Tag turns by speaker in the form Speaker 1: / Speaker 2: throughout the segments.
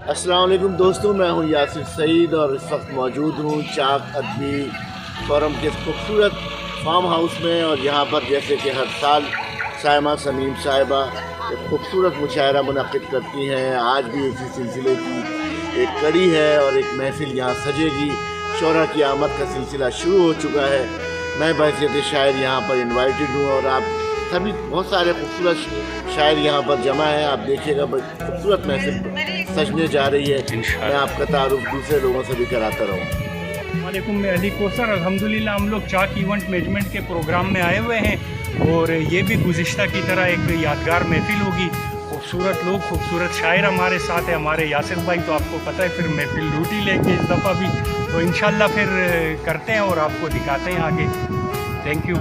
Speaker 1: अस्सलाम वालेकुम दोस्तों, मैं हूं यासिर सईद और इस वक्त मौजूद हूं चाक अदबी फोरम के खूबसूरत फार्म हाउस में। और यहाँ पर जैसे कि हर साल साइमा समीम साहिबा एक खूबसूरत मुशायरा मुनक़िद करती हैं, आज भी इसी सिलसिले की एक कड़ी है और एक महफिल यहाँ सजेगी। शोरा की आमद का सिलसिला शुरू हो चुका है। मैं बहैसियत शायर यहाँ पर इन्वाइटेड हूँ और आप सभी बहुत सारे खूबसूरत शायर यहाँ पर जमा हैं। आप देखिएगा खूबसूरत महफिल सजने जा रही है। मैं आपका तारुफ दूसरे लोगों से भी कराता रहूँ।
Speaker 2: वालेकुम, मैं अली कोसर। अल्हम्दुलिल्लाह हम लोग चाक इवेंट मैनेजमेंट के प्रोग्राम में आए हुए हैं और ये भी गुज़िश्ता की तरह एक यादगार महफिल होगी। खूबसूरत लोग, खूबसूरत शायर हमारे साथ है। हमारे यासिर भाई तो आपको पता है फिर महफिल लूटी लेंगे इस दफ़ा भी, तो इंशाल्लाह फिर करते हैं और आपको दिखाते हैं आगे। Thank you.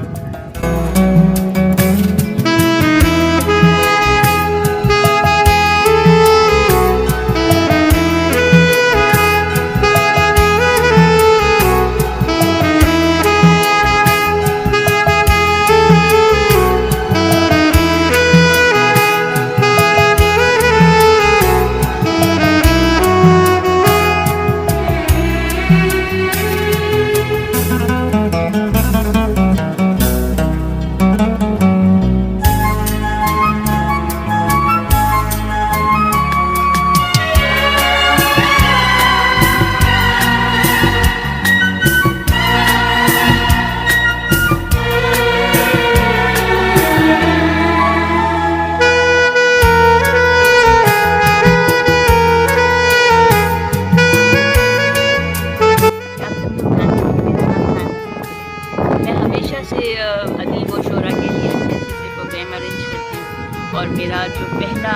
Speaker 3: अदीब और शोरा के लिए अच्छे से प्रोग्राम अरेंज करती हूँ। और मेरा जो पहला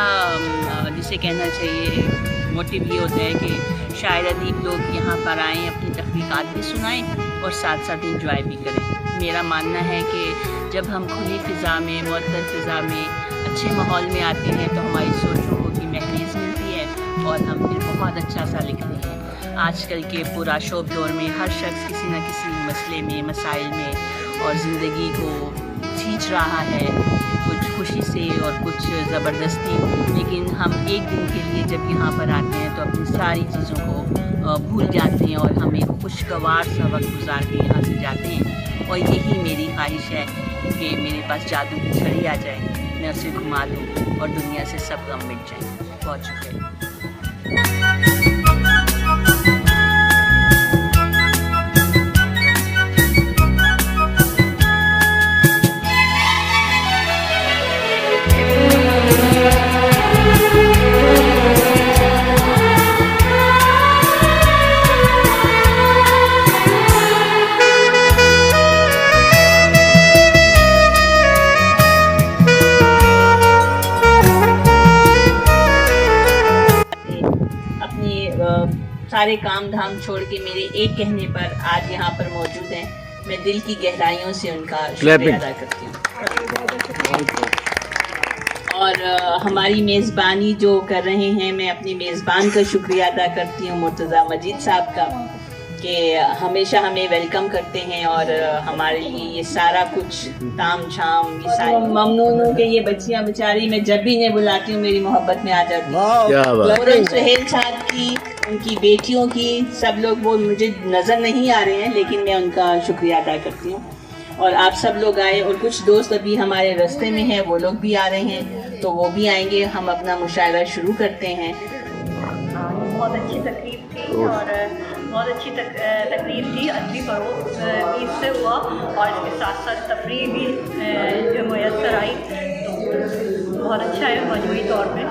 Speaker 3: जिसे कहना चाहिए मोटिव ये होता है कि शायर अदीब लोग यहाँ पर आएँ, अपनी तख्लीक़ात भी सुनाएं और साथ साथ इंजॉय भी करें। मेरा मानना है कि जब हम खुली फ़िज़ा में, मुअत्तल फ़िज़ा में, अच्छे माहौल में आते हैं तो हमारी सोचों को भी महफूज़ मिलती है और हम फिर बहुत अच्छा सा लिखते हैं। आजकल के पूरा शोब दौर में हर शख्स किसी न किसी मसले में, मसाइल में और ज़िंदगी को खींच रहा है, कुछ खुशी से और कुछ ज़बरदस्ती। लेकिन हम एक दिन के लिए जब यहाँ पर आते हैं तो अपनी सारी चीज़ों को भूल जाते हैं और हम एक खुशगवार सा वक्त गुजार के यहाँ से जाते हैं। और यही मेरी ख्वाहिश है कि मेरे पास जादू की छड़ी आ जाए, मैं उसे घुमा दूँ और दुनिया से सब गम मिट जाए। बहुत शुक्रिया। सारे काम धाम छोड़ के मेरे एक कहने पर आज यहाँ पर मौजूद हैं। मैं दिल की गहराइयों से उनका शुक्रिया अदा करती हूँ। और हमारी मेज़बानी जो कर रहे हैं, मैं अपने मेज़बान का शुक्रिया अदा करती हूँ, मुर्तज़ा मजीद साहब का, कि हमेशा हमें वेलकम करते हैं और हमारे लिए ये सारा कुछ ताम झाम, ये सारी ममनून हूँ कि ये बच्चियाँ बेचारी मैं जब भी इन्हें बुलाती हूँ मेरी मोहब्बत में आ जाती हैं। सुहेल साहब की, उनकी बेटियों की, सब लोग वो मुझे नज़र नहीं आ रहे हैं लेकिन मैं उनका शुक्रिया अदा करती हूँ। और आप सब लोग आए और कुछ दोस्त अभी हमारे रास्ते में हैं, वो लोग भी आ रहे हैं तो वो भी आएंगे। हम अपना मुशायरा शुरू करते हैं।
Speaker 4: बहुत अच्छी तकरीब थी और बहुत अच्छी तकरीब थी। अदबी फ़रोग़ इससे हुआ और इसके साथ साथ तफरीह भी जो मुयस्सर आई, तो बहुत अच्छा है मजमूई तौर पे।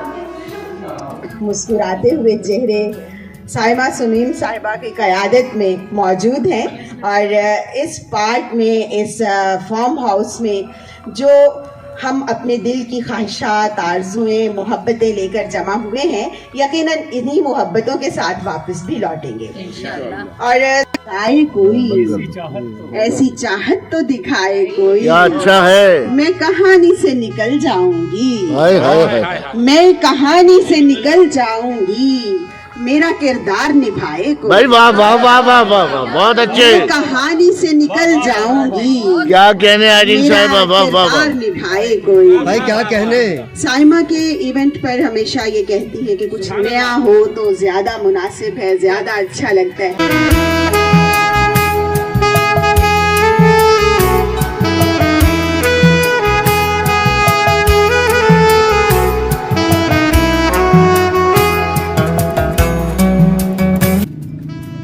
Speaker 5: मुस्कुराते हुए चेहरे साइमा समीम साहिबा की क़यादत में मौजूद हैं और इस पार्क में, इस फार्म हाउस में जो हम अपने दिल की ख्वाहिशात, आरज़ुएं, मोहब्बतें लेकर जमा हुए हैं, यकीनन इन्हीं मोहब्बतों के साथ वापस भी लौटेंगे इंशाअल्लाह। और दिखाए कोई ऐसी चाहत तो दिखाए कोई,
Speaker 1: अच्छा है।
Speaker 5: मैं कहानी से निकल जाऊंगी, मैं कहानी से निकल जाऊंगी, मेरा किरदार निभाए कोई,
Speaker 1: भाई वाह वाह वाह वाह वाह वाह, बहुत अच्छे।
Speaker 5: मैं कहानी से निकल जाऊंगी,
Speaker 1: क्या कहने आजिन
Speaker 5: मेरा
Speaker 1: साहिबा, वाह वाह वाह।
Speaker 5: किरदार निभाए कोई।
Speaker 6: भाई क्या कहने।
Speaker 5: साइमा के इवेंट पर हमेशा ये कहती है कि कुछ नया हो तो ज्यादा मुनासिब है, ज्यादा अच्छा लगता है।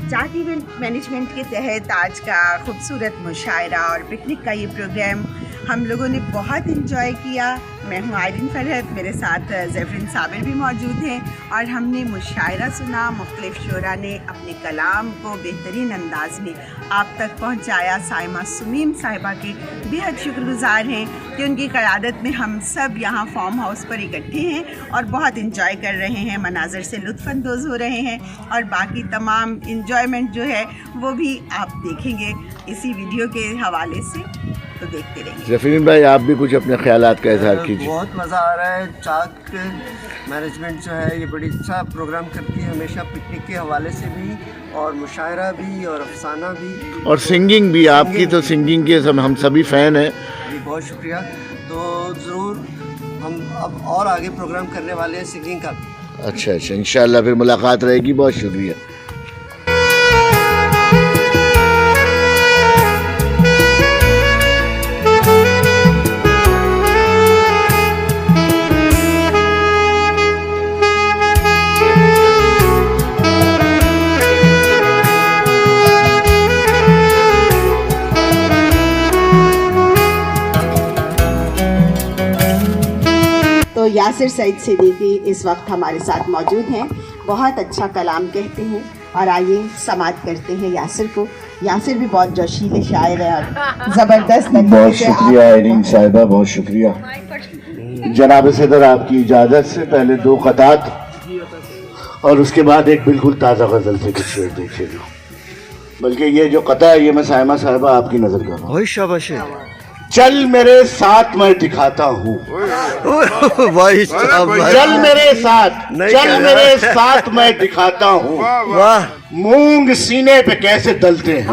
Speaker 5: चाक इवेंट मैनेजमेंट के तहत आज का खूबसूरत मुशायरा और पिकनिक का ये प्रोग्राम हम लोगों ने बहुत इंजॉय किया। मैं हूँ आयरिन फरहत, मेरे साथ ज़ैफरीन साबिर भी मौजूद हैं और हमने मुशायरा सुना। मुख्तलिफ शोरा ने अपने कलाम को बेहतरीन अंदाज में आप तक पहुँचाया। साइमा सुमीम साहिबा के बेहद शुक्रगुजार हैं कि उनकी क़यादत में हम सब यहाँ फार्म हाउस पर इकट्ठे हैं और बहुत इंजॉय कर रहे हैं, मनाजर से लुत्फ़अंदोज़ हो रहे हैं और बाकी तमाम इंजॉयमेंट जो है वो भी आप देखेंगे इसी वीडियो के हवाले से, तो देखते रहिए।
Speaker 1: ज़फ़रीन भाई, आप भी कुछ अपने ख्यालात का इजहार कीजिए।
Speaker 6: बहुत मज़ा आ रहा है। चाक मैनेजमेंट जो है ये बड़ी अच्छा प्रोग्राम करती है हमेशा, पिकनिक के हवाले से भी और मुशायरा भी और अफसाना भी
Speaker 1: और सिंगिंग भी। आपकी तो सिंगिंग के हम सभी फ़ैन हैं।
Speaker 6: जी बहुत शुक्रिया। तो ज़रूर हम अब और आगे प्रोग्राम करने वाले हैं सिंगिंग का।
Speaker 1: अच्छा अच्छा, इंशाल्लाह फिर मुलाकात रहेगी। बहुत शुक्रिया।
Speaker 5: तो यासिर सईद सिद्दीकी इस वक्त हमारे साथ मौजूद हैं, बहुत अच्छा कलाम कहते हैं और आइए समात करते हैं यासिर को। यासिर भी बहुत जोशीले शायर है और ज़बरदस्त।
Speaker 1: बहुत शुक्रिया आयरीन साहिबा, बहुत शुक्रिया। जनाब सदर, आपकी इजाज़त से पहले दो क़तात और उसके बाद एक बिल्कुल ताज़ा गज़ल से कुछ शेर देखिएगा। बल्कि ये जो क़ता है ये मैं साइमा साहिबा आपकी नज़र कर रहा हूँ।
Speaker 6: भाई शाबाश।
Speaker 1: चल मेरे साथ मैं दिखाता हूँ,
Speaker 6: भाई शाबाश।
Speaker 1: चल मेरे साथ, चल मेरे साथ मैं दिखाता हूँ,
Speaker 6: वाह।
Speaker 1: मूंग सीने पे कैसे दलते हैं।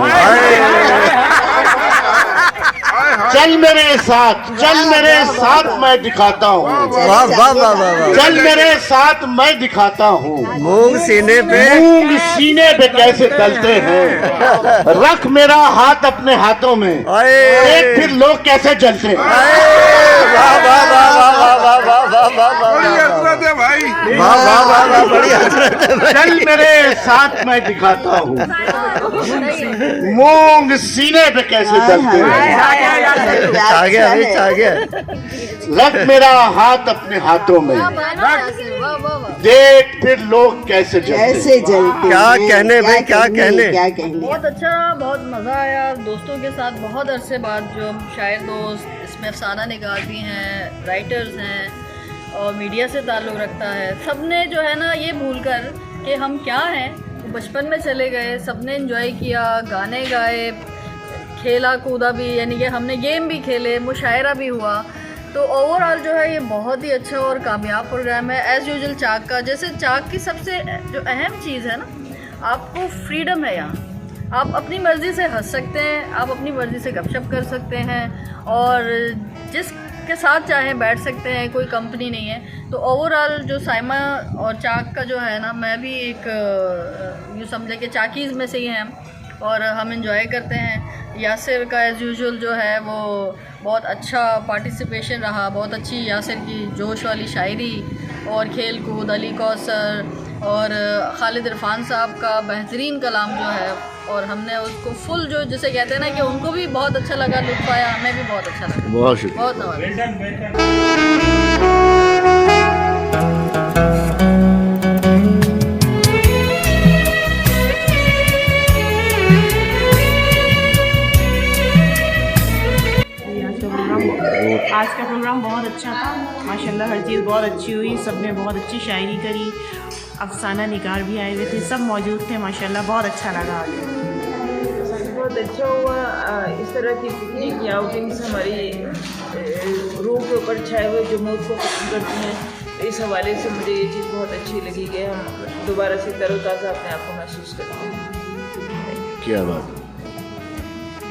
Speaker 1: चल मेरे साथ, चल मेरे साथ मैं दिखाता हूँ,
Speaker 6: वाह वाह वाह वाह।
Speaker 1: चल मेरे साथ मैं दिखाता हूँ,
Speaker 6: मूंग सीने पे,
Speaker 1: मूंग सीने पे कैसे दलते हैं। रख मेरा हाथ अपने हाथों में, देख फिर लोग कैसे जलते हैं।
Speaker 6: वाह वाह वाह वाह वाह वाह वाह वाह वाह
Speaker 7: भाई
Speaker 6: वाह वाह वाह वाह, बड़ी हसरत है भाई।
Speaker 1: चल मेरे साथ मैं दिखाता हूँ, मूंग सीने पे कैसे दलते हैं।
Speaker 6: आ गया भाई, आ गया।
Speaker 1: रख मेरा हाथ अपने हाथों में, देख फिर लोग कैसे
Speaker 5: कैसे
Speaker 1: जलते।
Speaker 5: जलते
Speaker 6: क्या
Speaker 5: हैं,
Speaker 6: कहने भाई, क्या कहने।
Speaker 5: क्या कहने।
Speaker 8: बहुत अच्छा, बहुत मज़ा आया दोस्तों के साथ। बहुत अरसे बाद जो शायर दोस्त, इसमें अफसाना निगार भी हैं, राइटर्स हैं और मीडिया से ताल्लुक़ रखता है। सब ने जो है ना ये भूल कर कि हम क्या हैं, बचपन में चले गए। सब ने इंजॉय किया, गाने गाए, खेला कूदा भी, यानी कि हमने गेम भी खेले, मुशायरा भी हुआ। तो ओवरऑल जो है ये बहुत ही अच्छा और कामयाब प्रोग्राम है। एज़ यूजुअल चाक का, जैसे चाक की सबसे जो अहम चीज़ है ना, आपको फ्रीडम है यहाँ। आप अपनी मर्ज़ी से हंस सकते हैं, आप अपनी मर्ज़ी से गपशप कर सकते हैं और जिसके साथ चाहें बैठ सकते हैं, कोई कंपनी नहीं है। तो ओवरऑल जो साइमा और चाक का जो है ना, मैं भी एक यूँ समझे कि चाकीज़ में से ही हैं और हम इंजॉय करते हैं। यासिर का एज़ यूजुअल जो है वो बहुत अच्छा पार्टिसिपेशन रहा, बहुत अच्छी यासिर की जोश वाली शायरी और खेल कूद, अली कौसर और खालिद इरफान साहब का बेहतरीन कलाम जो है, और हमने उसको फुल जो जिसे कहते हैं ना कि उनको भी बहुत अच्छा लगा, लुत्फ़ आया, हमें भी बहुत अच्छा लगा।
Speaker 1: बहुत शुक्रिया।
Speaker 8: बहुत नवाज़।
Speaker 9: आज का प्रोग्राम बहुत अच्छा था माशाल्लाह, हर चीज़ बहुत अच्छी हुई। सब ने बहुत अच्छी शायरी करी, अफसाना निगार भी आए हुए थे, सब मौजूद थे माशाल्लाह, बहुत अच्छा लगा।
Speaker 10: बहुत अच्छा हुआ। इस तरह की पिकनिक या आउटिंग्स हमारी रूह के ऊपर छाए हुए जमूद को खत्म करती हैं। इस हवाले से मुझे ये चीज़ बहुत अच्छी लगी कि हम दोबारा से तरोताज़ा अपने आप को महसूस करते हैं।
Speaker 1: क्या बात।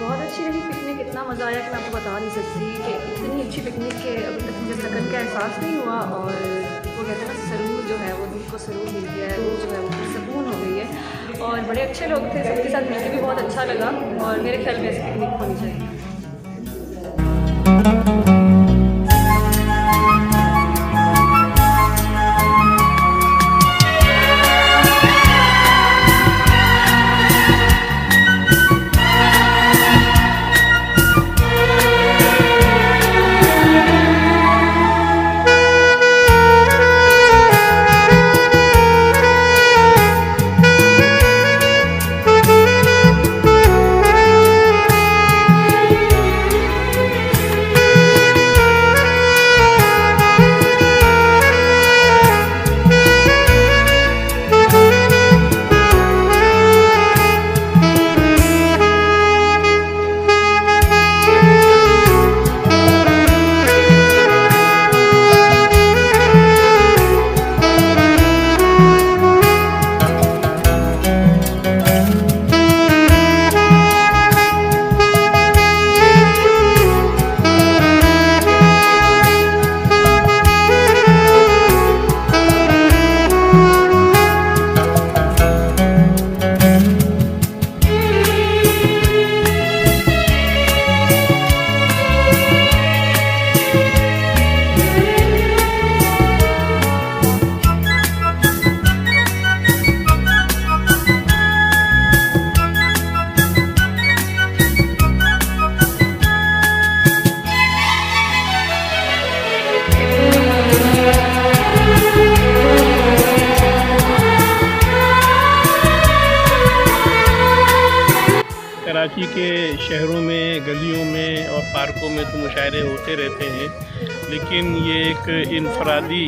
Speaker 8: बहुत अच्छी रही पिकनिक, इतना मज़ा आया कि मैं आपको बता नहीं सकती कि इतनी अच्छी पिकनिक के अभी तक मुझे थकन का एहसास नहीं हुआ। और वो कहते हैं ना सरूर जो है वो दिल को सरूर मिल गया है, वो जो है वो सुकून हो गई है। और बड़े अच्छे लोग थे, सबके साथ मिलकर भी बहुत अच्छा लगा और मेरे ख्याल में ऐसी पिकनिक होनी चाहिए।
Speaker 7: कराची के शहरों में, गलियों में और पार्कों में तो मुशायरे होते रहते हैं, लेकिन ये एक इनफरादी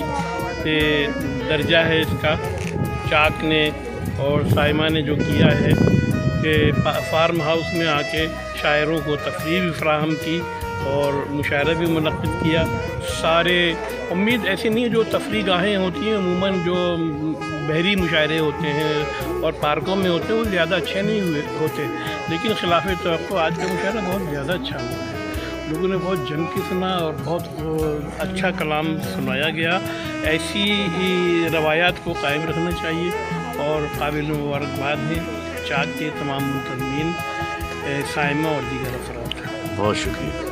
Speaker 7: दर्जा है इसका। चाक ने और साइमा ने जो किया है कि फार्म हाउस में आके शायरों को तफरीह भी फराहम की और मुशायरा भी मुनक़्क़िद किया। सारे उम्मीद ऐसी नहीं है, जो तफरीह गाहें होती हैं अमूमन जो बहरी मुशायरे होते हैं और पार्कों में होते हैं वो ज़्यादा अच्छे नहीं होते, लेकिन खिलाफ तवक्को आज का मुशायरा बहुत ज़्यादा अच्छा हुआ है। लोगों ने बहुत जम के सुना और बहुत अच्छा कलाम सुनाया गया। ऐसी ही रवायात को कायम रखना चाहिए और काबिल मुबारकबाद हैं चाक के तमाम मुंतज़मीन, साइमा और दीगर अफराद।
Speaker 1: बहुत शुक्रिया।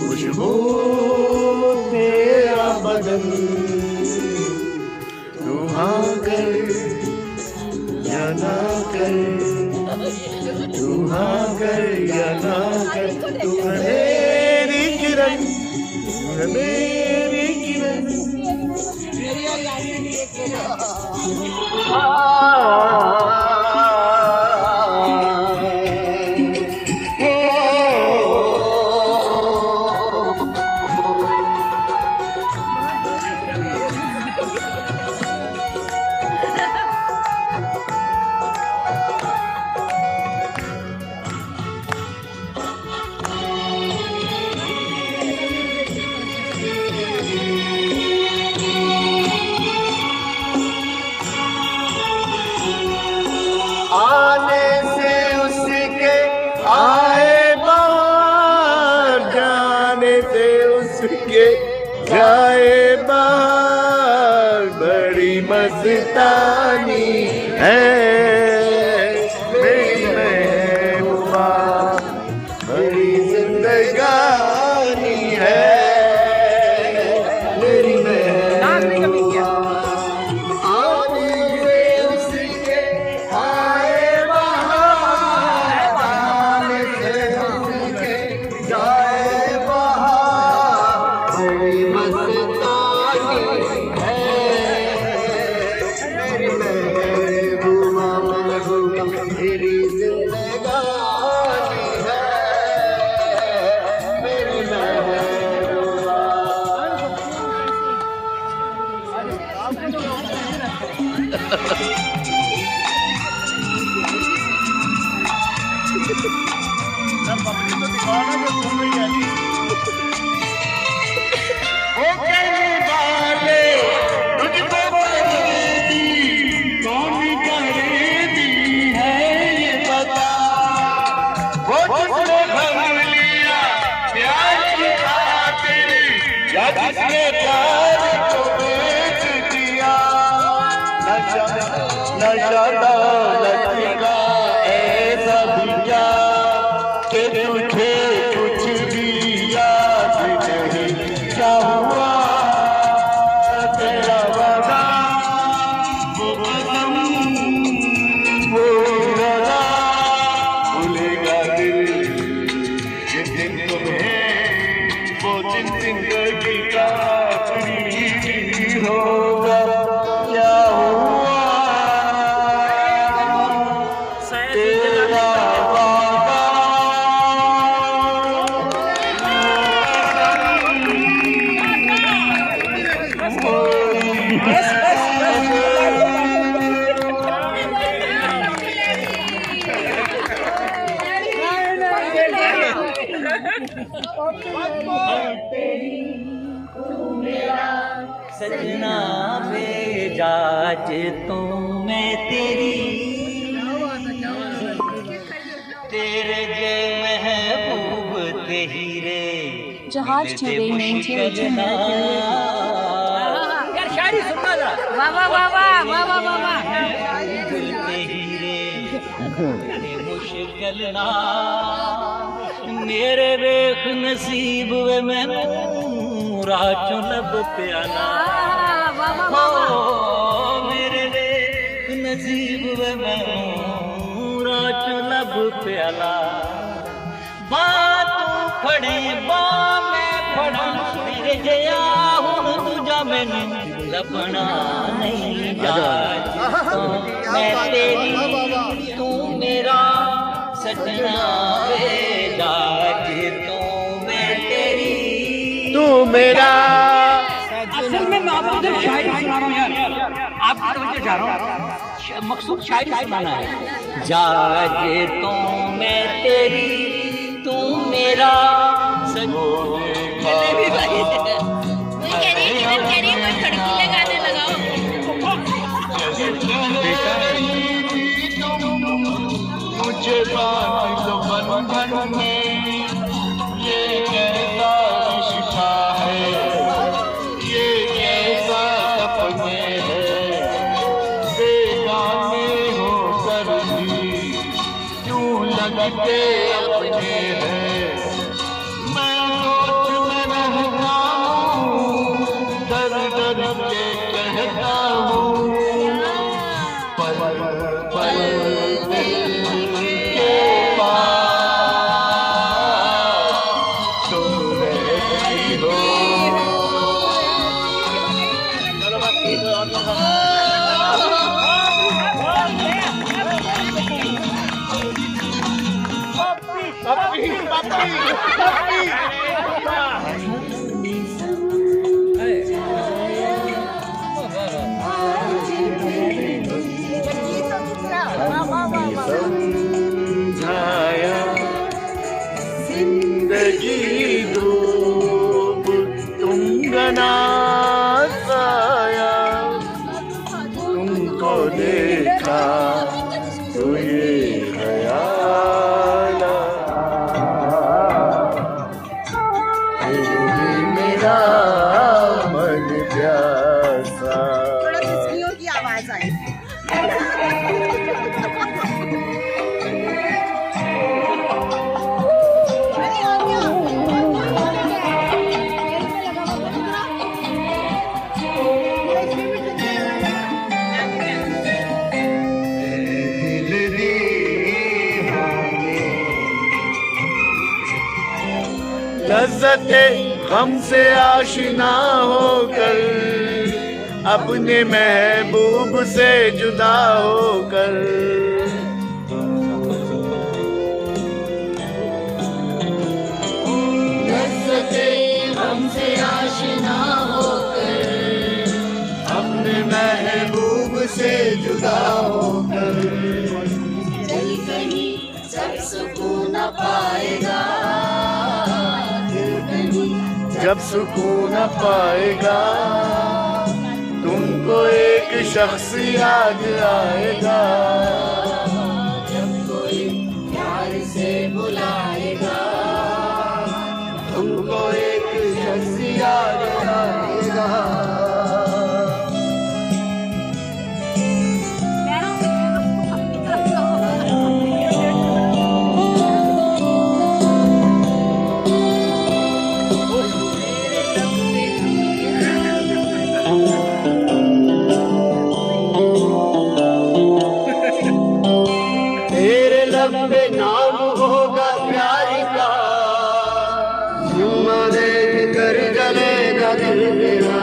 Speaker 11: खुशबू तेरा बदन तू हाँ कर या ना कर, तू हाँ कर या ना कर, तू है मेरी किरण, तू है मेरी किरण। आने से उसके आए बाहर, जाने से उसके जाए बाहर, बड़ी मस्तानी है मेरी महबूबा, बड़ी जिंदगानी है मेरी महबूबा। आने से उसके आए बाहर, जाने से उसके जाए बाहर, बड़ी मस्तानी है मेरी महबूबा, महबूबा मेरी जिंदगानी है मेरी महबूबा। ओ कहने वाले तुझको बरेदी, कौन बरेदी है ये बता, वो जिसने भर लिया प्यार की खातिर, या जिसने प्यार को बेच दिया। नशा नशा दौलत का ऐसा दिया कि तुझे कुछ भी याद नहीं, क्या हुआ तेरा वादा, वो कसम वो इरादा, भूलेगा दिल जिस दिन तुम्हें, वो दिन जिंदगी का आखिरी होगा। क्या हुआ तेरा वादा,
Speaker 12: सजना बेजाज तो मैं तेरी, तेरे जे महबूब तेरी रे,
Speaker 13: जहाज ठहरे
Speaker 12: सजना
Speaker 13: यार शायरी सुनना जरा, वाह वाह वाह वाह वाह वाह वाह वाह,
Speaker 12: तेरी रे मुश्किल ना मेरे बेख नसीब वे मैनू राचो लब प्याला, हो मेरे बेख नसीब वे मैनू राचो लब प्याला, बात फड़ी बा मैं फड़ा तेरे जया हुण दूजा मैनू लभना नहीं जाज, मैं तेरी तू मेरा सजना बेजाज तो मैं तेरी
Speaker 11: तू मेरा।
Speaker 13: असल में मैं आपको सिर्फ शायरी सुना रहा हूँ यार, आपकी तवज्जो जा रहा हूँ, मकसूद शायरी सुनाना है।
Speaker 12: जाज तो मैं तेरी तू मेरा सजना
Speaker 11: मुझे बांध लो बंधन में, ये कैसा रिश्ता है, ये कैसा सपने है, बेगाने होकर भी क्यों लगते अपने हैं। मैं सोच में रहता हूँ
Speaker 1: लज्जते गम से आशिना होकर, अपने महबूब से जुदा होकर। लज्जते गम से आशिना होकर, अपने महबूब से जुदा होकर।
Speaker 14: दिल कहीं जब सुकून पाएगा,
Speaker 1: जब सुकून पाएगा, तुमको एक शख्स याद आएगा।
Speaker 14: जब कोई प्यार से बुलाएगा,
Speaker 1: तुमको एक शख्स याद आएगा। तेरे लब पे नाम होगा प्यार का, चुम्मा देख कर जलेगा दिल मेरा।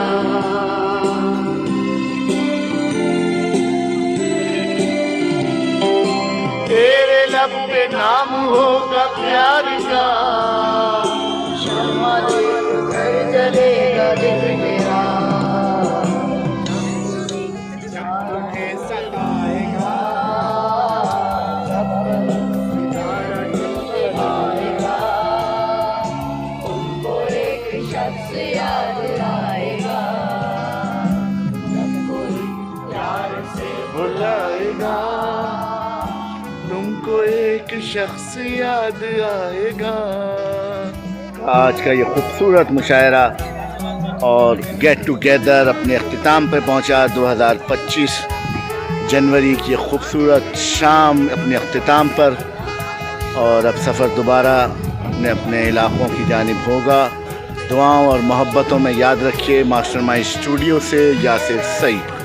Speaker 1: तेरे लब पे नाम होगा प्यार का, चुम्मा देख कर जलेगा दिल मेरा। बुलाएगा, तुमको एक शख्स याद आएगा। आज का ये खूबसूरत मुशायरा और गेट टुगेदर अपने अख्तिताम पर पहुंचा। 2025 जनवरी की खूबसूरत शाम अपने अख्तिताम पर, और अब सफ़र दोबारा अपने अपने इलाक़ों की जानिब होगा। दुआओं और मोहब्बतों में याद रखिए। मास्टरमाइंड स्टूडियो से यासिर सईद।